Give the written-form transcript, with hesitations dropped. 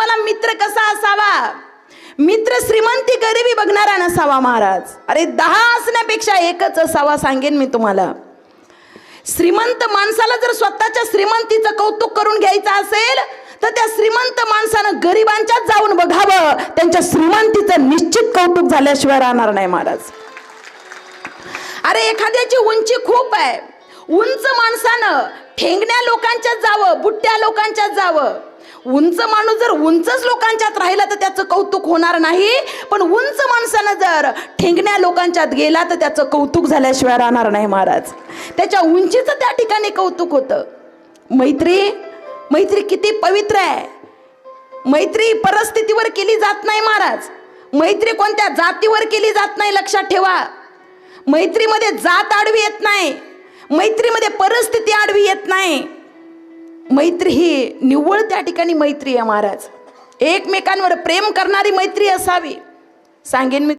माणसाला मित्र कसा असावा? मित्र श्रीमंती गरिबी बघणारा नसावा महाराज. अरे 10 असण्यापेक्षा एकच असावा सांगेन मी तुम्हाला. श्रीमंत माणसाला जर स्वतःच्या श्रीमंतीचं कौतुक करून घ्यायचं असेल तर त्या श्रीमंत माणसानं गरिबांच्याच जाऊन बघावं. त्यांच्या श्रीमंतीचं निश्चित कौतुक झाल्याशिवाय राहणार नाही महाराज. अरे एखाद्याची उंची खूप आहे, उंच माणसानं ठेंगण्या लोकांच्यात जावं, बुट्ट्या लोकांच्यात जावं. उंच माणूस जर उंचच लोकांच्यात राहिला तर त्याचं कौतुक होणार नाही, पण उंच माणसानं जर ठेंगण्या लोकांच्यात गेला तर त्याचं कौतुक झाल्याशिवाय राहणार नाही महाराज. त्याच्या उंचीचं त्या ठिकाणी कौतुक होतं. मैत्री किती पवित्र आहे. मैत्री परिस्थितीवर केली जात नाही महाराज. मैत्री कोणत्या जातीवर केली जात नाही, लक्षात ठेवा. मैत्रीमध्ये जात आडवी येत नाही, मैत्रीमध्ये परिस्थिती आडवी येत नाही. मैत्री ही निव्वळ त्या ठिकाणी मैत्री आहे महाराज. एकमेकांवर प्रेम करणारी मैत्री असावी सांगेन मी.